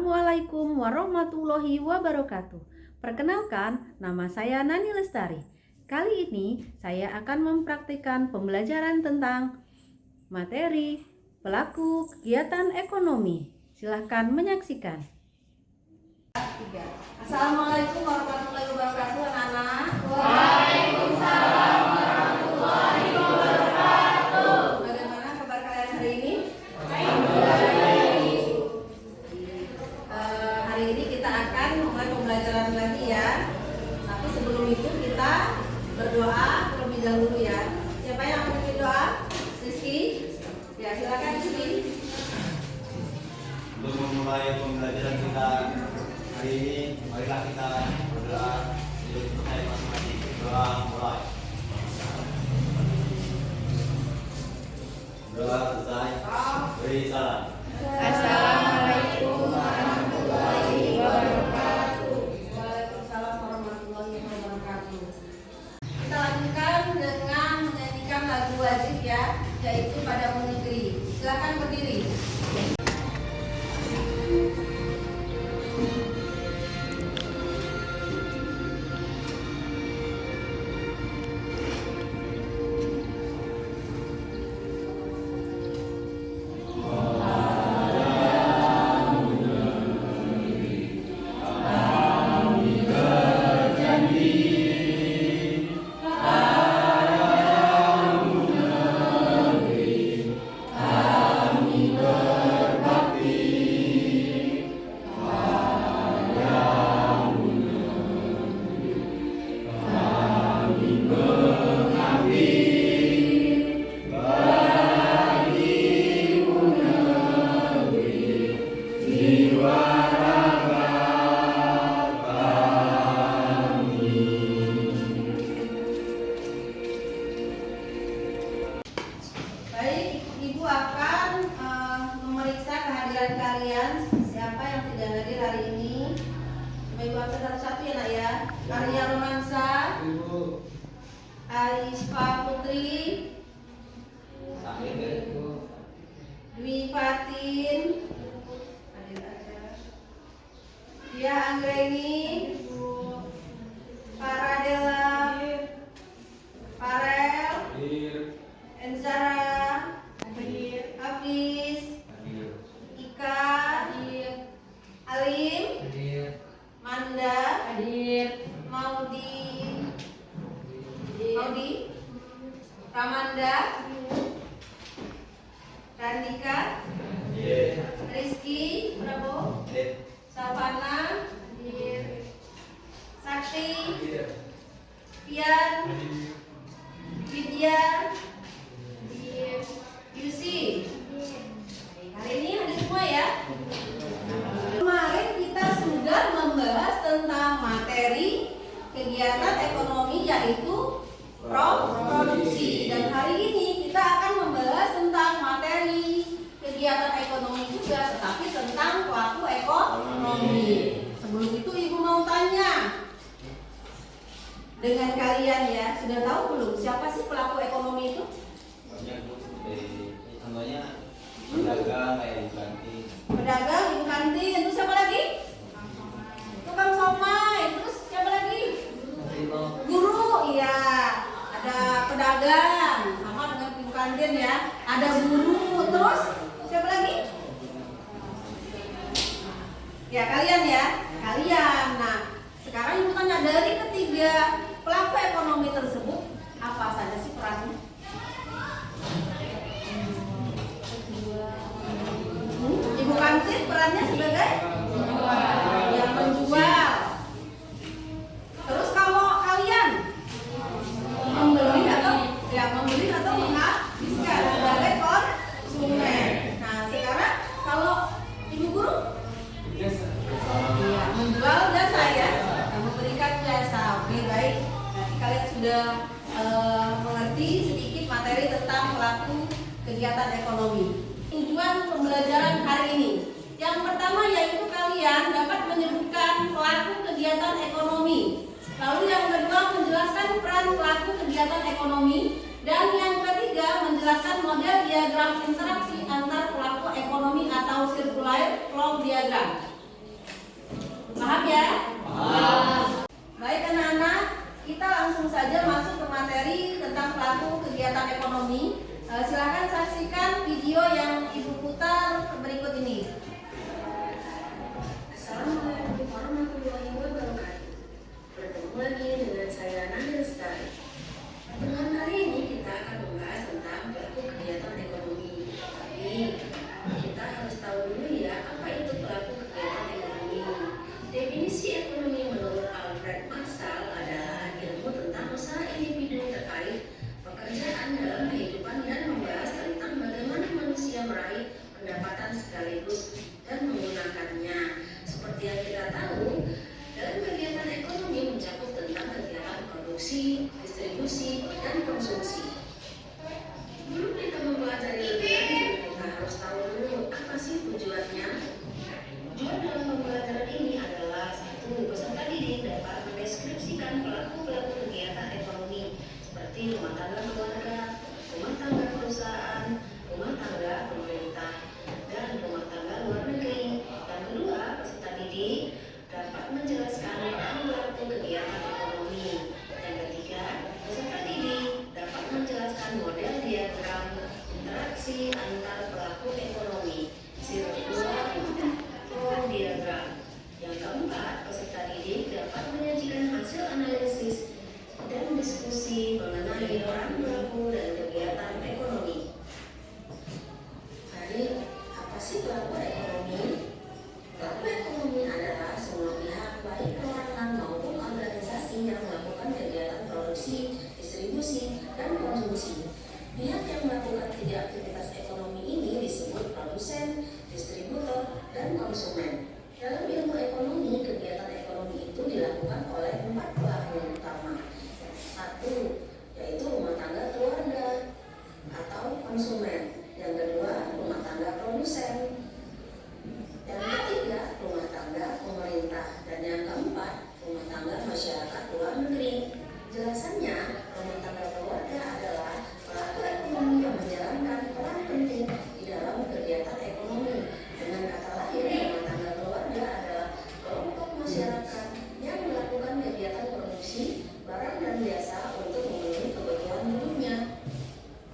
Assalamualaikum warahmatullahi wabarakatuh. Perkenalkan, nama saya Nani Lestari. Kali ini saya akan mempraktikkan pembelajaran tentang materi pelaku kegiatan ekonomi. Silahkan menyaksikan. Assalamualaikum warahmatullahi wabarakatuh, anak-anak. Waalaikumsalam warahmatullahi wabarakatuh. Bagaimana kabar kalian hari ini? Hari ini kita akan mulai pembelajaran lagi ya. Tapi sebelum itu kita berdoa terlebih dahulu ya. Siapa yang akan bikin doa? Rizky? Ya, silakan Rizky. Untuk memulai pembelajaran kita hari ini, marilah kita berdoa untuk selesai masing-masing. Doa mulai. Doa selesai. Beri salam. Assalamualaikum warahmatullahi wabarakatuh. Waalaikumsalam warahmatullahi wabarakatuh. Kita lanjutkan dengan menyanyikan lagu wajib ya, yaitu Padamu Negeri. Silakan berdiri. Baik, Ibu akan memeriksa kehadiran kalian. Siapa yang tidak hadir hari ini? Coba Ibu absen satu-satu ya nak ya. Arya Romansa, Aisfa Putri, Dwi Fatin, hadir aja. Dia Anggreni, Paradela, Farel, Enzara, Hafiz, Ika, Alim, Manda, Maudi, Ramanda, Randika, Rizky, Prabowo, Savana, Sakti, Pian, Widya, Yusi. Hari ini hadir semua ya. Kemarin kita sudah membahas tentang materi kegiatan ekonomi yaitu produksi, dan hari ini kita akan membahas tentang materi kegiatan ekonomi juga, tetapi tentang pelaku ekonomi. Sebelum itu Ibu mau tanya dengan kalian ya, sudah tahu belum siapa sih pelaku ekonomi itu? Banyak Bu, contohnya pedagang kayak di kantin. Pedagang, ibu kantin, terus siapa lagi? Tukang somai, terus siapa lagi? Guru, iya. Ada pedagang, sama dengan ibu kantin ya. Ada guru, terus siapa lagi? Ya kalian ya, kalian. Nah, sekarang ibu tanya, dari ketiga pelaku ekonomi tersebut, apa saja sih perannya? Ibu kantin perannya sebagai yang menjual. Terus kalau kalian membeli atau menghabiskan sebagai konsumen. Nah sekarang kalau ibu guru ya, menjual jasa ya, memberikan jasa. Oke baik. Nanti kalian sudah mengerti sedikit materi tentang pelaku kegiatan ekonomi. Tujuan pembelajaran hari ini, yang pertama yaitu kalian dapat menyebutkan pelaku kegiatan ekonomi. Lalu yang kedua menjelaskan peran pelaku kegiatan ekonomi, dan yang ketiga menjelaskan model diagram interaksi antar pelaku ekonomi atau circular flow diagram. Paham ya? Paham. Baik anak-anak, kita langsung saja masuk ke materi tentang pelaku kegiatan ekonomi. Silakan saksikan video yang Ibu putar berikut ini. Assalamualaikum warahmatullahi wabarakatuh. Bertemu lagi dengan saya Nadia Lestari. Pertemuan kali ini kita akan membahas tentang pelaku kegiatan ekonomi. Tapi kita harus tahu dulu ya, apa itu pelaku kegiatan ekonomi. Definisi ekonomi menurut Alfred Marshall adalah ilmu tentang usaha individu terkait pekerjaan dalam kehidupan dan membahas tentang bagaimana manusia meraih pendapatan sekaligus dan menggunakannya. Seperti yang kita tahu, dalam kegiatan ekonomi mencakup tentang kegiatan produksi, distribusi, dan konsumsi. Sebelum kita mempelajari lebih lanjut, kita harus tahu dulu apa sih tujuannya. Tujuan dalam pembelajaran ini adalah satu, peserta didik dapat mendeskripsikan pelaku-pelaku kegiatan ekonomi seperti rumah tangga keluarga, rumah tangga perusahaan, rumah tangga pemerintah, dan rumah tangga luar negeri. Yang kedua, peserta didik dapat menjelaskan pelaku kegiatan ekonomi. Yang ketiga, peserta didik dapat menjelaskan model diagram interaksi antar pelaku ekonomi, circular flow diagram. Yang keempat, peserta didik dapat menyajikan hasil analisis dan diskusi mengenai peran pelaku dan kegiatan ekonomi. Baik, apa sih pelaku ekonomi? Pelaku ekonomi adalah semua pihak, baik perorangan maupun organisasi yang melakukan kegiatan produksi, distribusi, dan konsumsi. Pihak yang melakukan tiga aktivitas ekonomi ini disebut produsen, distributor, dan konsumen. Dalam ilmu ekonomi, kegiatan ekonomi itu dilakukan oleh 4 pelaku utama. Satu, yaitu rumah tangga keluarga atau konsumen. Yang kedua, rumah tangga produsen. Yang ketiga, rumah tangga pemerintah. Dan yang keempat, rumah tangga masyarakat luar negeri. Jelasannya, rumah tangga keluarga adalah pelaku ekonomi yang menjalankan peran penting di dalam kegiatan ekonomi. Dengan kata lain, rumah tangga keluarga adalah kelompok masyarakat yang melakukan kegiatan produksi barang dan jasa untuk memenuhi kebutuhan hidupnya.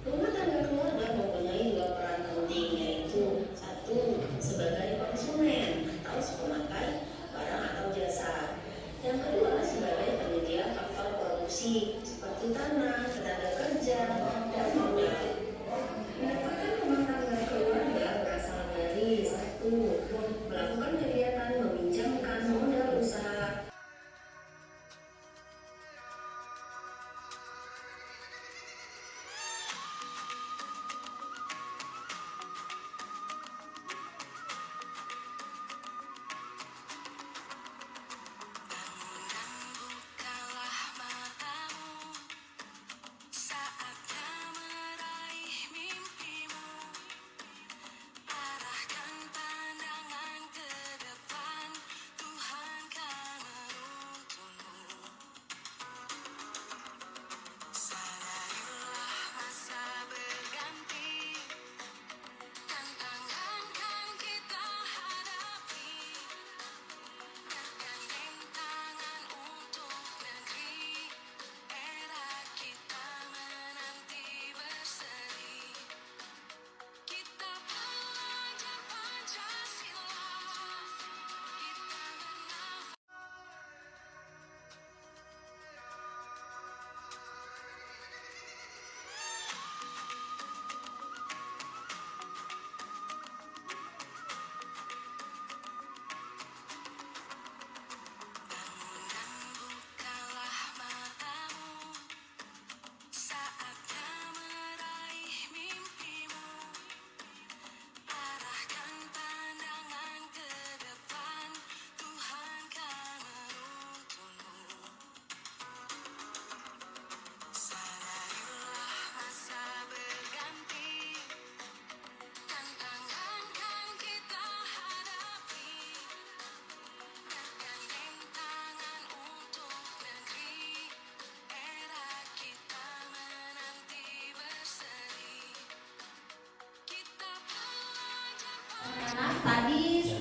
Rumah tangga keluarga mempunyai 2 peran penting, yaitu satu, sebagai konsumen atau pemakai barang atau jasa. Yang kedua, sebagai penyedia faktor produksi seperti tanah, tenaga kerja, dan modal. Pendapatan rumah tangga keluarga berasal dari satu, melakukan kegiatan meminjamkan modal usaha. Bukalah matamu, saatnya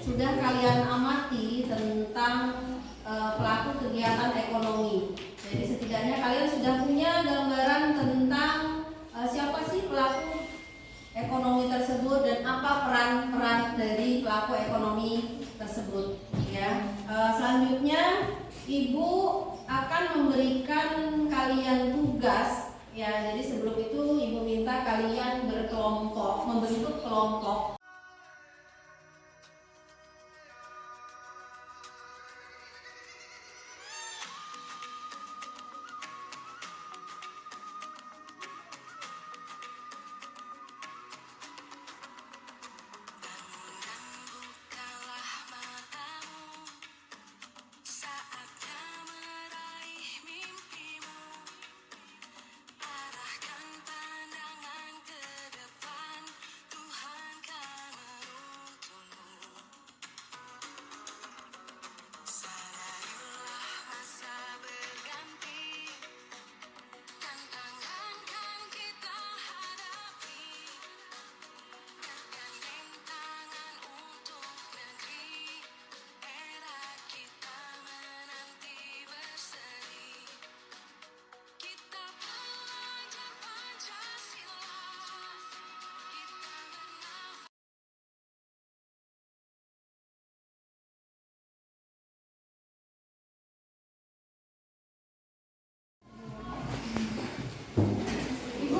sudah kalian amati tentang pelaku kegiatan ekonomi. Jadi setidaknya kalian sudah punya gambaran tentang siapa sih pelaku ekonomi tersebut dan apa peran-peran dari pelaku ekonomi tersebut. Ya, selanjutnya Ibu akan memberikan kalian tugas. Ya, jadi sebelum itu Ibu minta kalian berkelompok, membentuk kelompok.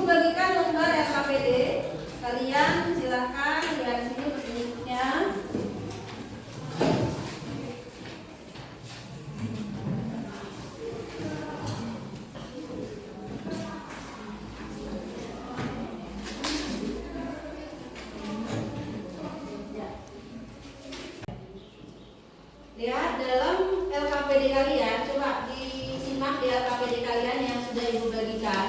Bagikan lembar LKPD, kalian silahkan lihat sini petunjuknya. Lihat dalam LKPD kalian, coba disimak di LKPD kalian yang sudah Ibu bagikan.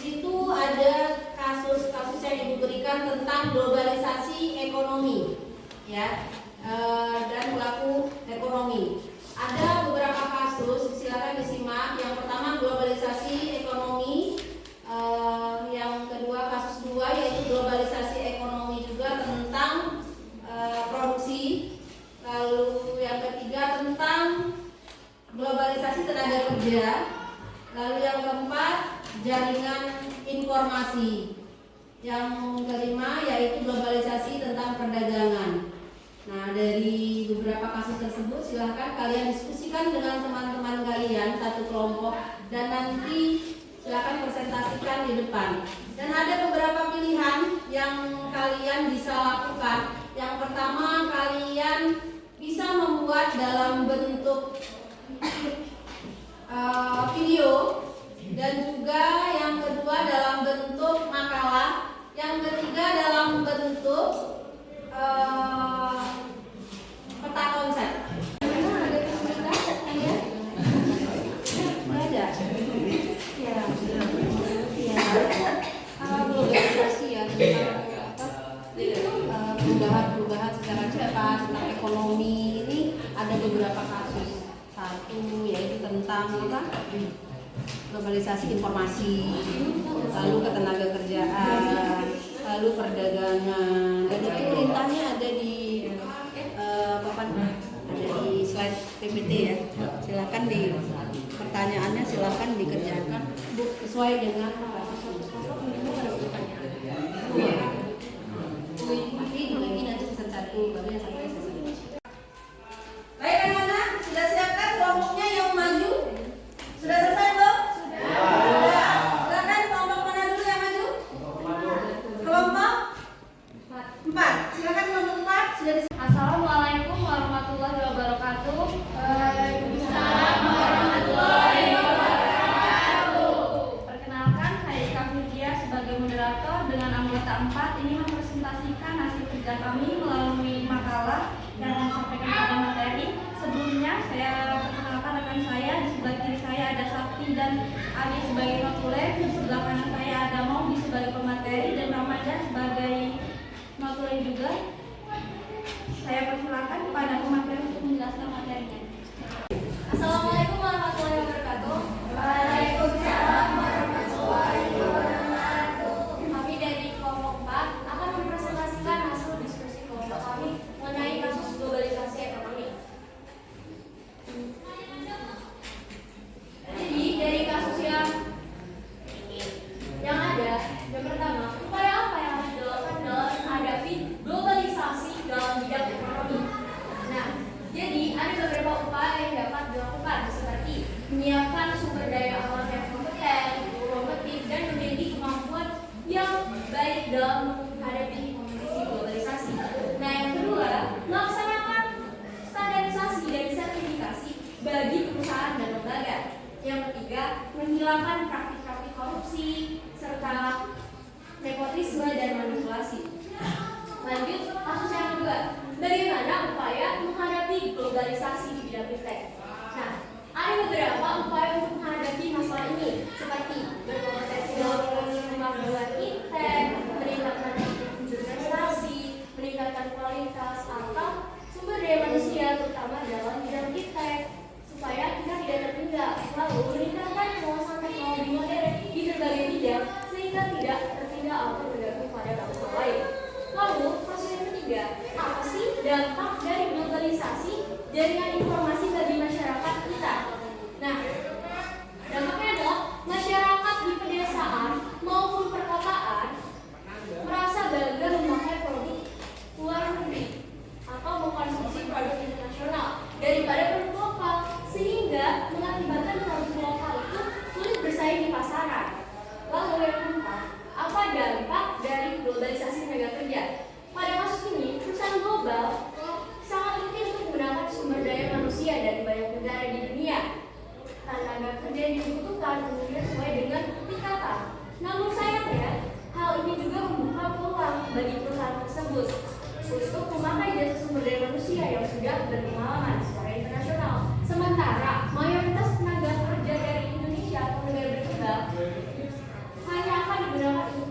Itu ada kasus-kasus yang Ibu berikan tentang globalisasi ekonomi, ya, dan pelaku ekonomi. Ada beberapa kasus, silakan disimak. Yang pertama globalisasi ekonomi, yang kedua kasus 2 yaitu globalisasi ekonomi juga tentang produksi. Lalu yang ketiga tentang globalisasi tenaga kerja. Lalu yang keempat jaringan informasi. Yang kelima yaitu globalisasi tentang perdagangan. Nah, dari beberapa kasus tersebut silahkan kalian diskusikan dengan teman-teman kalian satu kelompok dan nanti silahkan presentasikan di depan. Dan ada beberapa pilihan yang kalian bisa lakukan. Yang pertama, kalian bisa membuat dalam bentuk video, dan juga yang kedua dalam bentuk makalah, yang ketiga dalam bentuk peta konsep. Memang ada kesulitan ya? Ada. Ya. Globalisasi ya tentang perubahan secara cepat tentang ekonomi ini ada beberapa kasus. Satu yaitu tentang apa? Globalisasi informasi, lalu ketenaga kerjaan, lalu perdagangan. Dan itu perintahnya ada di papan, ada di slide PPT ya. Silakan di pertanyaannya silakan dikerjakan Bu sesuai dengan ini nanti season 1 baru yang sampai season 2. Baik anak-anak, sudah siapkan kelompoknya yang maju? Sudah selesai belum? Sudah. Silakan kelompok mana dulu yang maju? Kelompok 4. Silakan kelompok 4 sudah di. Assalamualaikum warahmatullahi wabarakatuh. Waalaikumsalam warahmatullahi wabarakatuh. Perkenalkan, saya Ika Fidia sebagai moderator dengan anggota 4 ini mempresentasikan hasil kerja kami melalui makalah yang disampaikan pada materi. Sebelumnya saya perkenalkan rekan saya, di sebelah kiri saya ada Sakti dan Adi sebagai notulen, di sebelah kanan saya ada Maudi sebagai pemateri dan Ramadan sebagai notulen juga. Saya persilakan kepada pemateri untuk menjelaskan materinya. Assalamualaikum warahmatullahi wabarakatuh. Waalaikumsalam warahmatullahi wabarakatuh. Kami dari kelompok 4 akan mempresentasikan hasil diskusi kelompok kami mengenai kasus globalisasi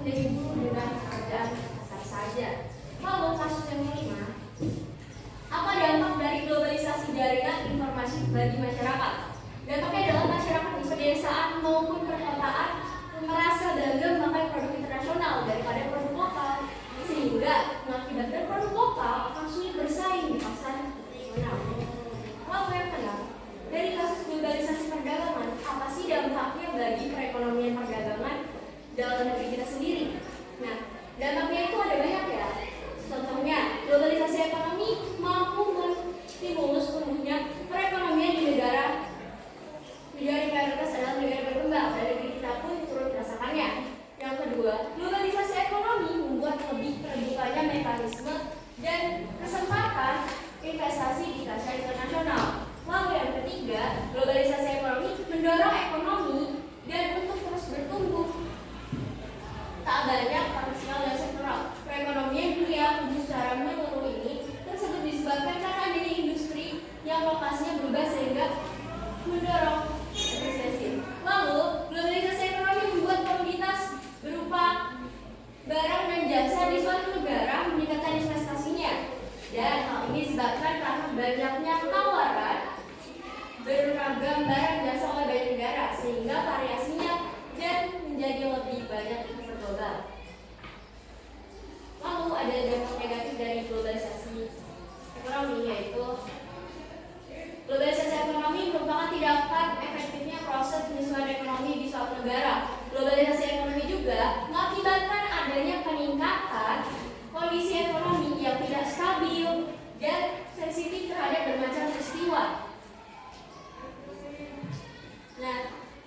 menjadi buruh dengan pekerjaan kasar saja. Lalu kasus yang kelima, apa dampak dari globalisasi jaringan informasi bagi masyarakat? Dampaknya adalah masyarakat di pedesaan maupun perkotaan merasa bangga memakai produk internasional daripada produk lokal, sehingga mengakibatkan produk lokal akan sulit bersaing di pasar internasional. Lalu yang keenam, dari kasus globalisasi perdagangan, apa sih dampaknya bagi perekonomian perdagangan dalam negeri kita sendiri? Nah, dampaknya itu ada banyak ya. Contohnya, globalisasi ekonomi mampu menstimulus tumbuhnya perekonomian di negara mayoritas adalah negara berkembang, dan negeri kita pun turut merasakannya. Yang kedua, globalisasi ekonomi membuat lebih terbukanya mekanisme dan kesempatan investasi di pasar internasional. Lalu yang ketiga, globalisasi ekonomi mendorong ekonomi dan untuk terus bertumbuh. Tak banyak parsial dan sektoral. Perekonomian dunia tumbuh secara menyeluruh ini tersebut disebabkan karena adanya industri yang lokasinya berubah sehingga mendorong efisiensi. Lalu, globalisasi ekonomi membuat komoditas berupa barang dan jasa di suatu negara meningkatkan investasinya. Dan hal ini disebabkan karena banyaknya tawaran beragam barang jasa oleh banyak negara sehingga variasinya dan menjadi lebih banyak di pasar global. Lalu ada dampak negatif dari globalisasi ekonomi, yaitu globalisasi ekonomi merupakan tindakan efektifnya proses penyesuaian ekonomi di suatu negara. Globalisasi ekonomi juga mengakibatkan adanya peningkatan kondisi ekonomi yang tidak stabil dan sensitif terhadap bermacam peristiwa. Nah,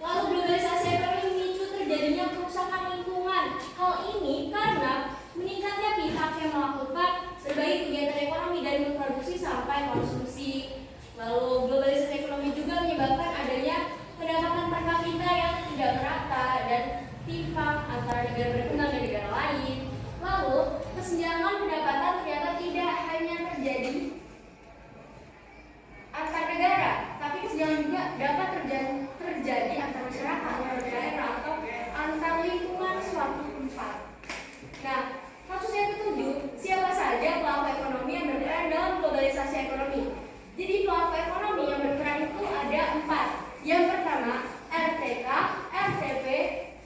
lalu globalisasi ekonomi memicu terjadinya kerusakan lingkungan. Hal ini karena meningkatnya pihak yang melakukan berbagai kegiatan ekonomi dari memproduksi sampai konsumsi. Lalu globalisasi ekonomi juga menyebabkan adanya pendapatan per kapita yang tidak merata dan timpang antara negara berkembang dan negara lain. Lalu kesenjangan pendapatan ternyata tidak hanya terjadi antar negara, tapi kesenjangan juga dapat terjadi antar masyarakat, antar daerah, atau antar lingkungan suatu tempat. Nah, kasus yang ketujuh, siapa saja pelaku ekonomi yang berperan dalam globalisasi ekonomi? Jadi pelaku ekonomi yang berperan itu ada 4. Yang pertama, RTK, RTP,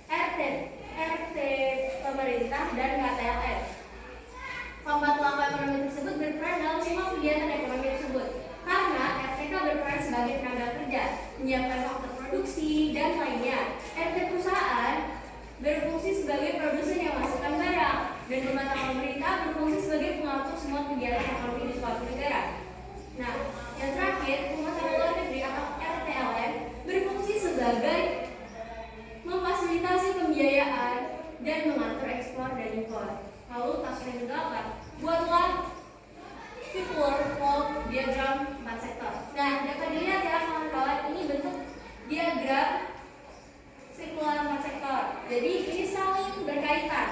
RT pemerintah, dan KTLN. Keempat pelaku ekonomi tersebut berperan dalam semua kegiatan ekonomi tersebut. Karena RTK berperan sebagai tenaga kerja, menyiapkan faktor produksi, dan lainnya. RT perusahaan berfungsi sebagai produsen yang menghasilkan barang, dan rumah tangga pemerintah berfungsi sebagai pengatur semua kegiatan ekonomi di suatu negara. Nah, yang terakhir, rumah tangga luar negeri atau RTLN berfungsi sebagai memfasilitasi pembiayaan dan mengatur ekspor dan impor. Lalu kasus yang ke-8, buatlah circular flow diagram 4 sektor. Nah, dapat dilihat ya kawan-kawan, ini bentuk diagram circular 4 sektor. Jadi ini saling berkaitan.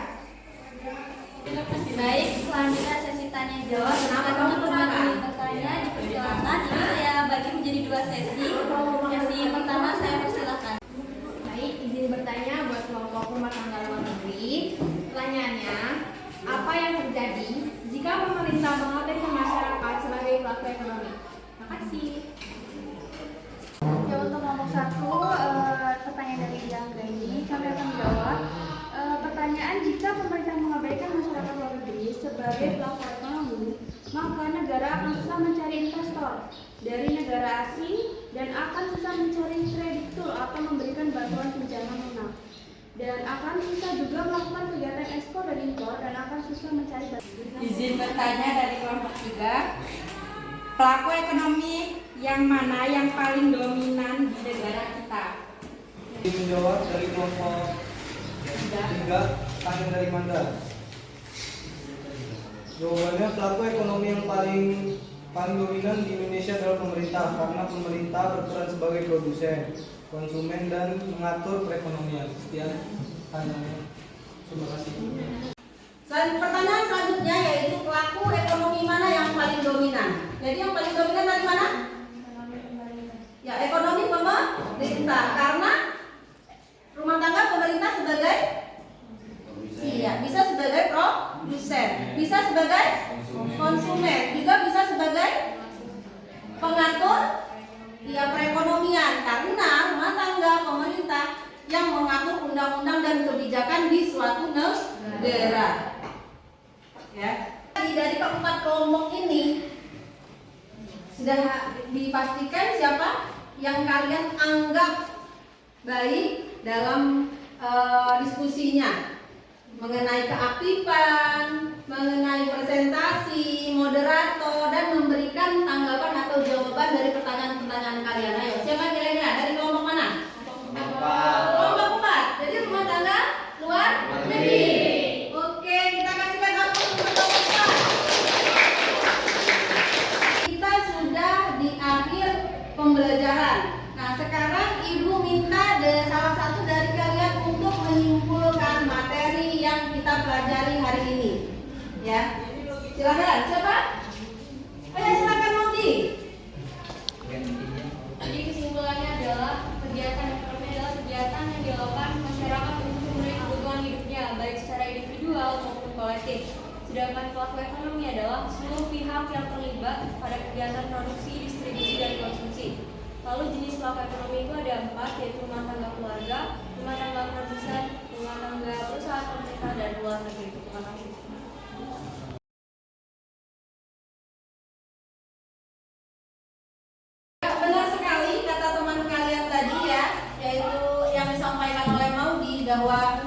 Baik, selanjutnya sesi tanya jawab. Teman-teman bertanya dipersilakan. Ini saya bagi menjadi 2 sesi. Sesi pertama saya persilakan. Baik, izin bertanya buat kelompok rumah tangga luar negeri. Pertanyaannya, apa yang terjadi jika pemerintah mengabaikan masyarakat sebagai pelaku ekonomi? Makasih. Ya, untuk kelompok 1, pertanyaan dari yang ini kami akan jawab. Pertanyaan, jika pemerintah mengabaikan masyarakat luar negeri sebagai pelaku ekonomi, maka negara akan susah mencari investor dari negara asing dan akan susah mencari kreditur atau memberikan bantuan pinjaman lunak, dan akan susah juga melakukan kegiatan ekspor dan impor, dan akan susah mencari bantuan. Izin bertanya dari kelompok 3. Pelaku ekonomi yang mana yang paling dominan di negara kita? Menjawab dari kelompok 3, tanya dari Manda. Jawabannya, pelaku ekonomi yang paling dominan di Indonesia adalah pemerintah, karena pemerintah berperan sebagai produsen, konsumen, dan mengatur perekonomian. Sekian tanyanya. Terima kasih. Pertanyaan selanjutnya yaitu pelaku ekonomi mana yang paling dominan? Jadi yang paling dominan dari mana? Ya, ekonomi pemerintah, karena rumah tangga pemerintah sebagai undang-undang dan kebijakan di suatu negara. Ya. Dari keempat kelompok ini sudah dipastikan siapa yang kalian anggap baik dalam diskusinya mengenai keaktifan, mengenai presentasi, moderator, dan memberikan tanggapan atau jawaban dari pertanyaan-pertanyaan kalian. Ayo, siapa kira-kira dari kelompok mana? Kelompok 4. Jadi rumah tangga luar negeri. Oke, kita kasihkan aplaus untuk kelompok 4. Kita sudah di akhir pembelajaran. Nah, sekarang Ibu minta salah satu dari kalian untuk menyimpulkan materi yang kita pelajari hari ini. Ya. Silakan. Siapa? Ayo silakan Modi. Jadi kesimpulannya adalah kegiatan ekonomi adalah kegiatan yang dilakukan masyarakat untuk memenuhi kebutuhan hidupnya baik secara individual maupun kolektif. Sedangkan pelaku ekonomi adalah seluruh pihak yang terlibat pada kegiatan produksi, distribusi, dan konsumsi. Lalu jenis pelaku ekonomi itu ada 4, yaitu rumah tangga keluarga, rumah tangga produsen, rumah tangga perusahaan pemerintah, dan luar negeri. Terima kasih. Benar sekali kata teman kalian tadi ya, yaitu yang disampaikan oleh Maudi bahwa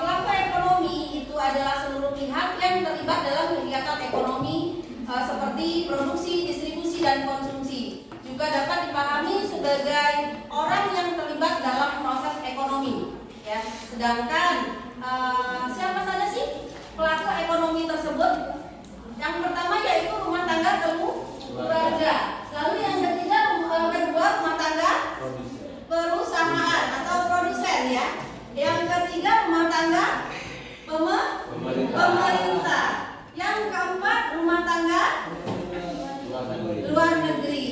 pelaku ekonomi itu adalah seluruh pihak yang terlibat dalam kegiatan ekonomi seperti produksi, distribusi, dan konsumsi. Juga dapat dipahami sebagai orang yang terlibat dalam proses ekonomi. Ya, sedangkan siapa saja sih pelaku ekonomi tersebut? Yang pertama yaitu rumah tangga keluarga. Lalu yang kedua rumah tangga perusahaan atau produsen ya. Yang ketiga rumah tangga pemerintah. Yang keempat rumah tangga luar negeri.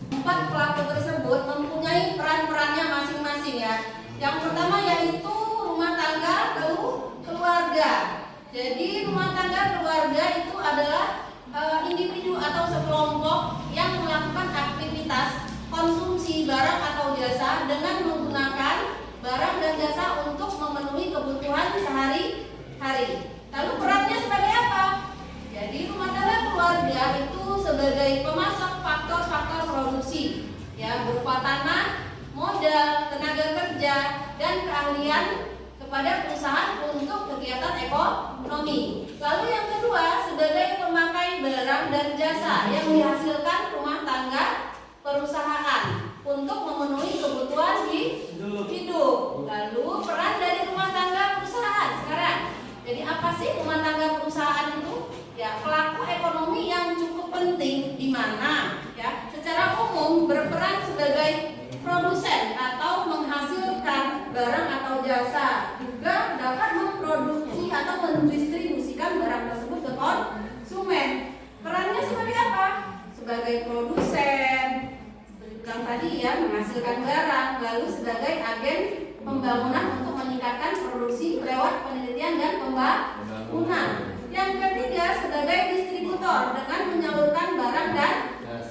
4 pelaku tersebut mempunyai peran-perannya masing-masing ya. Yang pertama yaitu rumah tangga keluarga. Jadi rumah tangga keluarga itu adalah individu atau sekelompok yang melakukan aktivitas konsumsi barang atau jasa dengan menggunakan barang dan jasa untuk memenuhi kebutuhan sehari-hari. Lalu perannya sebagai apa? Jadi rumah tangga keluarga itu sebagai pemasok faktor-faktor produksi ya, berupa tanah, modal, tenaga kerja, dan keahlian kepada perusahaan untuk kegiatan ekonomi. Lalu yang kedua sebagai pemakai barang dan jasa yang dihasilkan rumah tangga perusahaan untuk memenuhi kebutuhan hidup. Lalu peran dari rumah tangga perusahaan sekarang. Jadi apa sih rumah tangga perusahaan itu? Ya, pelaku ekonomi yang cukup penting di mana ya secara umum berperan sebagai produsen atau menghasilkan barang atau jasa, juga dapat memproduksi atau mendistribusikan barang tersebut ke konsumen. Perannya sebagai apa? Sebagai produsen, yang tadi ya menghasilkan barang, lalu sebagai agen pembangunan untuk meningkatkan produksi lewat penelitian dan pembangunan. Yang ketiga sebagai distributor dengan menyalurkan barang dan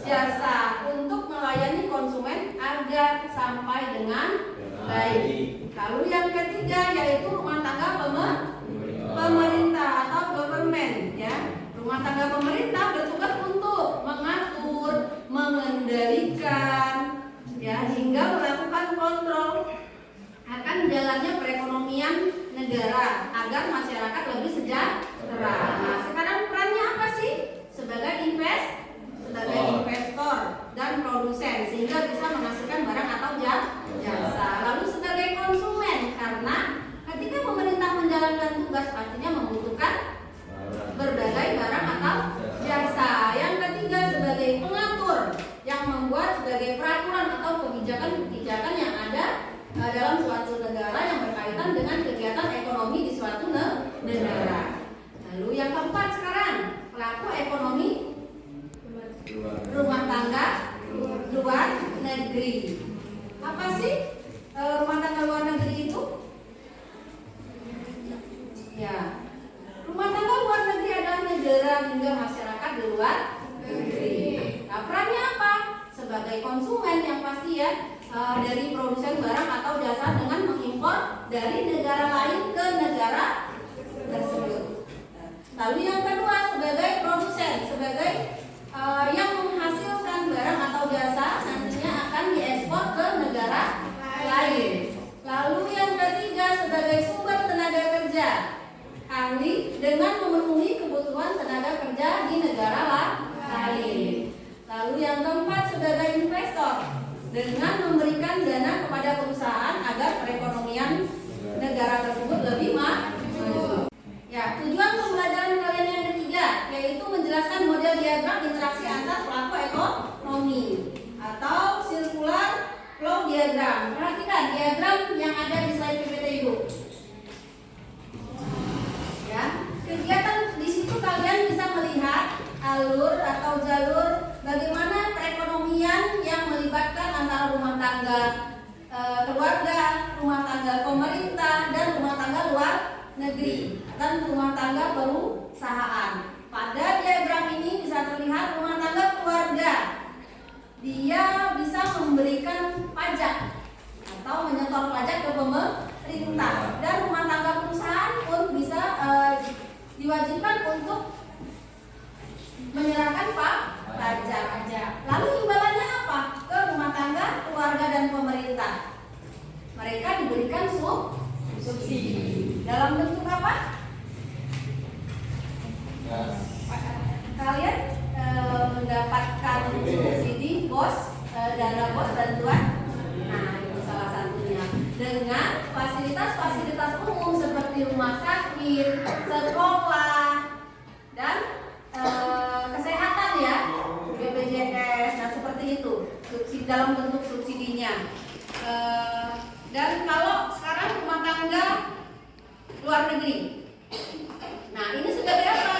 jasa untuk melayani konsumen agar sampai dengan baik. Lalu yang ketiga yaitu rumah tangga pemerintah atau government ya. Rumah tangga pemerintah bertugas untuk mengatur, mengendalikan ya hingga melakukan kontrol akan jalannya perekonomian negara agar masyarakat lebih sejahtera. Nah, sekarang perannya apa sih? Sebagai investor dan produsen sehingga bisa menghasilkan barang atau jasa. Lalu sebagai konsumen karena ketika pemerintah menjalankan tugas pastinya membutuhkan berbagai barang atau jasa. Yang ketiga sebagai pengatur yang membuat sebagai peraturan atau kebijakan-kebijakan yang ada dalam suatu negara yang berkaitan dengan kegiatan ekonomi di suatu negara. Lalu yang keempat sekarang pelaku ekonomi rumah tangga luar negeri. Apa sih rumah tangga luar negeri itu? Ya, rumah tangga luar negeri adalah negara hingga masyarakat di luar negeri. Nah, perannya apa? Sebagai konsumen yang pasti ya dari produsen barang atau sebagai sumber tenaga kerja ahli dengan memenuhi kebutuhan tenaga kerja di negara lain. Lalu yang keempat sebagai investor dengan memberikan dana kepada perusahaan agar perekonomian negara tersebut lebih maju. Ya, tujuan pembelajaran kalian yang ketiga yaitu menjelaskan model diagram interaksi antar pelaku ekonomi atau circular flow diagram. Perhatikan diagram yang ada di slide PPT Ibu. Ya, kegiatan di situ kalian bisa melihat alur atau jalur bagaimana perekonomian yang melibatkan antara rumah tangga keluarga, rumah tangga pemerintah, dan rumah tangga luar negeri dan rumah tangga perusahaan. Pada diagram ini bisa terlihat rumah tangga keluarga dia bisa memberikan pajak atau menyetor pajak ke pemerintah, dan rumah tangga perusahaan pun bisa diwajibkan untuk menyerahkan pajak. Lalu imbalannya apa? Ke rumah tangga, keluarga, dan pemerintah. Mereka diberikan subsidi. Dalam bentuk apa? Kalian mendapatkan subsidi dana bos bantuan. Nah, itu salah satunya. Dengan fasilitas-fasilitas umum seperti rumah sakit, sekolah, dan kesehatan ya, BPJS, nah seperti itu subsidi dalam bentuk subsidinya. Dan kalau sekarang rumah tangga luar negeri, nah ini sebagai apa?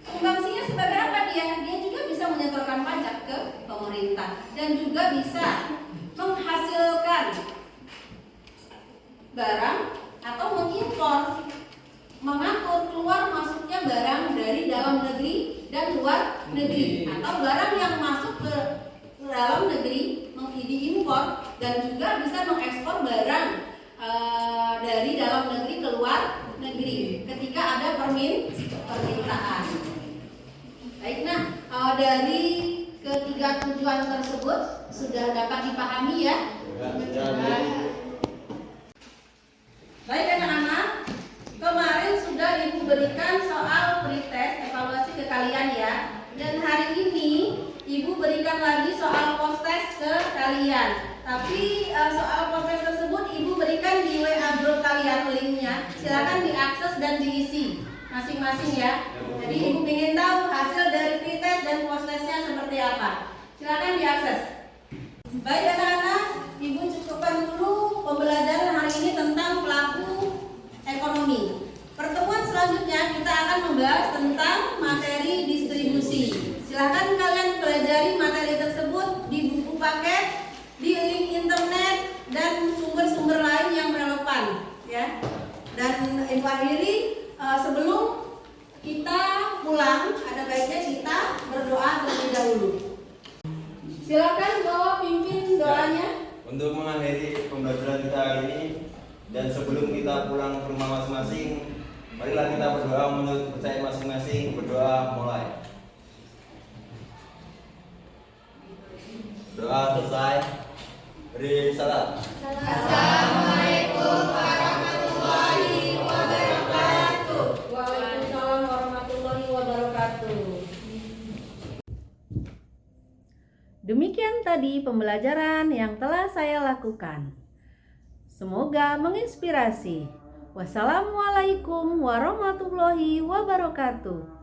Sumbangsinya sebagai apa dia? Dia juga bisa menyetorkan pajak ke pemerintah dan juga bisa menghasilkan barang atau mengimpor, mengatur keluar masuknya barang dari dalam negeri dan luar negeri, atau barang yang masuk ke dalam negeri diimpor dan juga bisa mengekspor barang dari dalam negeri ke luar negeri ketika ada permintaan. Baik, nah dari ketiga tujuan tersebut sudah dapat dipahami ya? Baik anak-anak, kemarin sudah Ibu berikan soal pretest evaluasi ke kalian ya. Dan hari ini Ibu berikan lagi soal post-test ke kalian. Tapi soal post-test tersebut Ibu berikan di WA group kalian linknya. Silakan diakses dan diisi masing-masing ya. Jadi Ibu ingin tahu hasil dari pretest dan post-testnya seperti apa. Silakan diakses. Baik anak-anak, Ibu cukupkan dulu pembelajaran hari ini tentang pelaku ekonomi. Pertemuan selanjutnya kita akan membahas tentang materi distribusi. Silahkan kalian pelajari materi tersebut di buku paket, di link internet, dan sumber-sumber lain yang relevan ya. Dan Ibu akhiri sebelum kita pulang, ada baiknya kita berdoa terlebih dahulu. Silakan bawa pimpin doanya. Untuk mengakhiri pembelajaran kita hari ini dan sebelum kita pulang ke rumah masing-masing, marilah kita berdoa menurut percaya masing-masing. Berdoa mulai. Doa selesai. Beri salam. Assalamualaikum warahmatullahi wabarakatuh. Waalaikumsalam warahmatullahi wabarakatuh. Demikian tadi pembelajaran yang telah saya lakukan. Semoga menginspirasi. Wassalamualaikum warahmatullahi wabarakatuh.